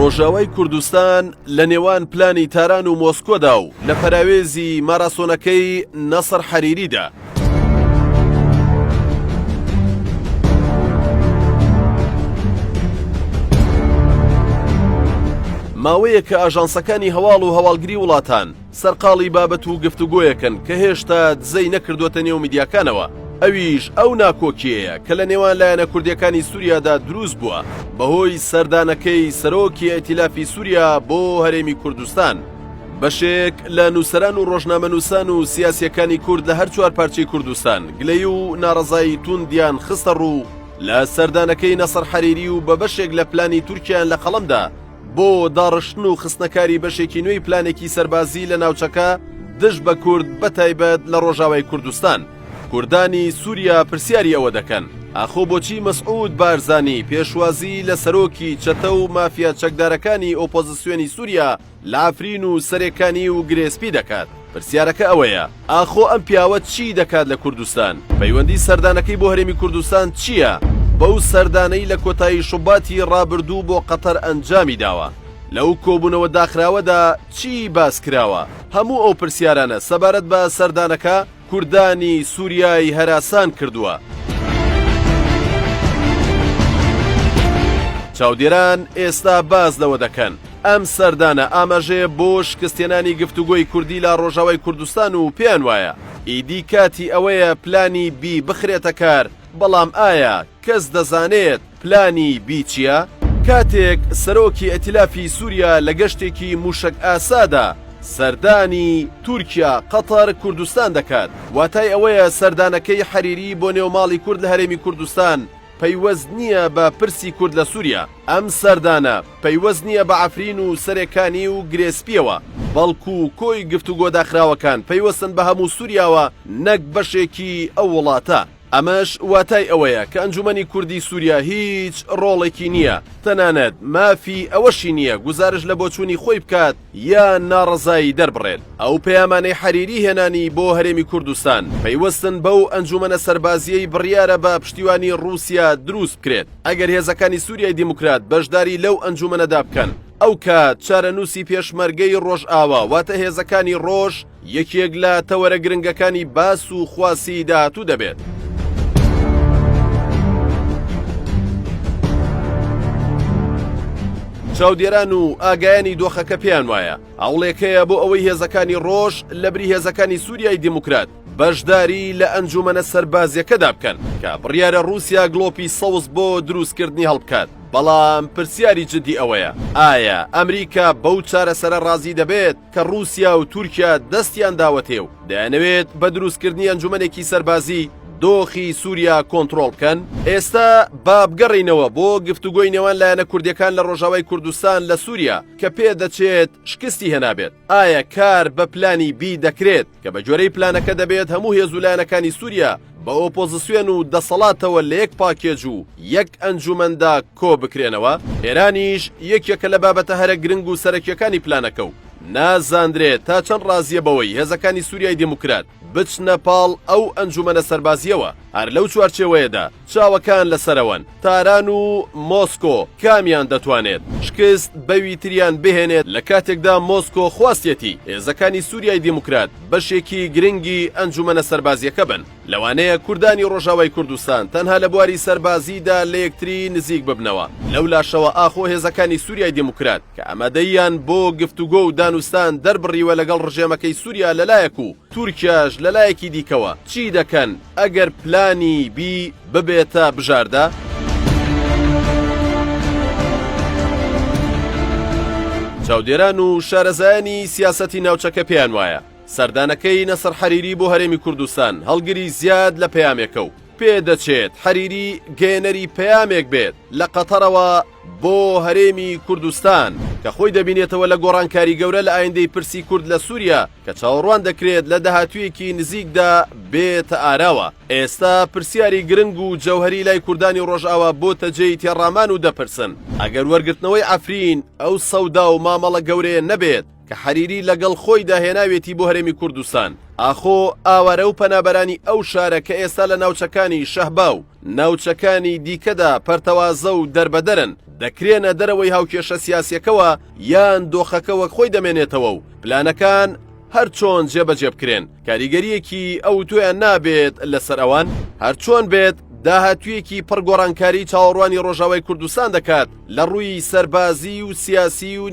ڕۆژاوای کوردستان لە نێوان پلانی تاران و مۆسکۆدا و لە پەراوێزی ماراسۆنەکەی نەسر حەریریدا. ماوەیە کە ئاژانسەکانی هەواڵ و هەواڵگری وڵاتان سەرقاڵی بابەت و گفتوگۆیەکەن کە هێشتا دزەی نەکردوتە نێو میدیاکانەوە. ئەویش ئەو ناکۆکیەیە کە لە نێوان لایەنە کوردیەکانی سووریادا دروست بووە بەهۆی سەردانەکەی سەرۆکی ئەیتیلافی سووریا بۆ هەرێمی کوردستان. بەشێک لە نووسەران و ڕۆژنامەنووسان و سیاسیەکانی کورد لە هەر چوار پارچەی کوردستان گلەی و ناڕەزایی توندیان خستە ڕوو لە سەردانەکەی نەسر حەریری و بە بەشێک لە پلانی تورکیان لە قەڵەمدا بۆ داڕشتن و خستنەکاری بەشێکی نوێی پلانێکی سەربازی لە ناوچەکە دژ بە کورد بەتایبەت لە ڕۆژاوای کوردستان. کوردانی سووریا پرسیاری ئەوە دەکەن ئاخۆ بۆچی مەسعود بارزانی پێشوازی لە سەرۆکی چەتە و مافیا چەکدارەکانی ئۆپۆزیسیۆنی سووریا لە ئافرین و سەرێکانی و گرێسپی دەکات؟ پرسیارەکە ئەوەیە ئاخۆ ئەم پیاوە چی دەکات لە کوردستان؟ پەیوەندی سەردانەکەی بۆ هەرێمی کوردستان چییە؟ بەو سەردانەی لە کۆتایی شوباتی ڕابردوو بۆ قەتەر ئەنجامی داوە. لەو کۆبوونەوە داخراوەدا چی باس کراوە؟ هەموو ئەو پرسیارانە سەبارەت بە سەردانەکە کوردانی سووریای هەراسان کردووە. چاودێران ئێستا باز لەوە دەکەن ئەم سەردانە ئاماژەیە بۆ شکستێنانی گفتوگۆی کوردی لە ڕۆژاوای کوردستان و پێیان وایە ئیدی کاتی ئەوەیە پلانی بی بخرێتە کار. بەڵام ئایا کەس دەزانێت پلانی بی چییە؟ کاتێک سەرۆکی ئەیتیلافی سووریا لە گەشتێکی موشک ئاسادا سەردانی تورکیا قەتەر کوردستان دەکات، واتای ئەوەیە سەردانەکەی حەریری بۆ نێوماڵی کورد لە هەرێمی کوردستان پەیوەست نییە بە پرسی کورد لە سووریا. ئەم سەردانە پەیوەست نییە بە ئافرین و سەرێکانی و گرێسپیەوە، بەڵکو کۆی گفتوگۆ داخراوەکان پەیوەستن بە هەموو سووریاوە نەک بەشێکی ئەو وڵاتە. ئەمەش واتای ئەوەیە کە ئەنجومەنی کوردی سووریا هیچ ڕۆڵێکی نییە، تەنانەت مافی ئەوەشی نییە گوزارش لە بۆچوونی خۆی بکات یان ناڕەزایی دەربڕێت. ئەو پەیامانەی حەریری هێنانی بۆ هەرێمی کوردستان پەیوەستن بەو ئەنجومەنە سەربازیەی بڕیارە بە پشتیوانی ڕووسیا دروست بکرێت. ئەگەر هێزەکانی سووریای دیموکرات بەشداری لەو ئەنجومەنەدا بکەن، ئەو کات چارەنووسی پێشمەرگەی ڕۆژئاوا واتە هێزەکانی ڕۆژ یەکێک لە تەوەرە گرنگەکانی باس و خواسی داهاتوو دەبێت. چاودێران و ئاگایانی دۆخەکە پێیان وایە هەوڵێکەیە بۆ ئەوەی هێزەکانی ڕۆژ لە بری هێزەکانی سووریای دیموکرات بەشداری لە ئەنجومەنە سەربازیەکەدا بکەن کە بڕیارە رووسیا گڵۆپی سەوز بۆ دروستکردنی هەڵبکات. بەڵام پرسیاری جدی ئەوەیە ئایا ئەمریکا بەو چارەسەرە ڕازی دەبێت کە رووسیا و تورکیا دەستیان داوەتێ و دەیانەوێت بە دروستکردنی ئەنجومەنێکی سەربازی دۆخی سووریا کۆنتڕۆڵ بکەن؟ ئێستا با بگەڕینەوە بۆ گفتوگۆی نێوان لایەنە کوردیەکان لە ڕۆژاوای کوردستان لە سووریا کە پێدەچێت شکستی هێنابێت. ئایا کار بە پلانی بی دەکرێت کە بە جۆرەی پلانەکە دەبێت هەموو هێز و لایەنەکانی سووریا بە ئۆپۆزیسیۆن و دەسەڵاتەوە لە یەک پاکێج و یەک ئەنجومەندا کۆ بکرێنەوە؟ ئێرانیش یەکێکە لە بابەتە هەرە گرنگ و سەرەکیەکانی پلانەکە و نازاندرێت تا چەند ڕازیە بەوەی هێزەکانی سووریای دیموکرات بچنە پاڵ ئەو ئەنجومەنە سەربازیەوە. هەر لەو چوارچێوەیەدا چاوەکان لەسەرەوەن تاران و مۆسکۆ کامیان دەتوانێت شکست بەوی تریان بهێنێت لە کاتێکدا مۆسکۆ خواستێتی هێزەکانی سووریای دیموکرات بەشێکی گرنگی ئەنجومەنە سەربازیەکە بن. لەوانەیە کوردانی ڕۆژاوای کوردستان تەنها لە بواری سەربازیدا لە یەکتری نزیک ببنەوە. لەو لاشەوە ئاخۆ هێزەکانی سووریای دیموکرات کە ئامادەیان بۆ گفتوگۆ و دانوستان دەربڕیوە لەگەڵ ڕژێمەکەی سووریا لەلایەک و تورکیاش لەلایەکی دیکەوە چی دەکەن ئەگەر پلانی بی ببێتە بژاردا؟ چاودێران و شارەزایانی سیاسەتی ناوچەکە پێیان وایە سەردانەکەی نەسر حەریری بۆ هەرێمی کوردستان هەڵگری زیاد لە پەیامێکە و پێدەچێت حەریری گەێنەری پەیامێک بێت لە قەتەرەوە بۆ هەرێمی کوردستان کە خۆی دەبینێتەوە لە گۆڕانکاری گەورە لە ئایندەی پرسی کورد لە سووریا کە چاوەڕوان دەکرێت لە داهاتوویەکی نزیکدا بێتە ئاراوە. ئێستا پرسیاری گرنگ و جەوهەری لای کوردانی ڕۆژئاوا بۆتە جێی تێڕامان و دەپرسن ئەگەر وەرگرتنەوەی ئەفرین ئەو سەودا و مامەڵە گەورەیە نەبێت کە حەریری لەگەڵ خۆی داهێناوێتی بۆ هەرێمی کوردستان. ئاخۆ ئاوارە و پەنابەرانی ئەو شارە کە ئێستا لە ناوچەکانی شەهبا و ناوچەکانی دیکەدا پەرتەوازە و دەربەدەرن دەکرێنە دەرەوەی هاوکێشە سیاسیەکەوە یان دۆخەکەوە خۆی دەمێنێتەوە و پلانەکان هەر چۆن جێبەجێ بکرێن. کاریگەریەکی ئەو تویان نابێت لەسەر ئەوان هەر چۆن بێت داهاتوویەکی پڕگۆڕانکاری چاوەڕوانی ڕۆژاوای کوردستان دەکات لە ڕووی سەربازی و سیاسی و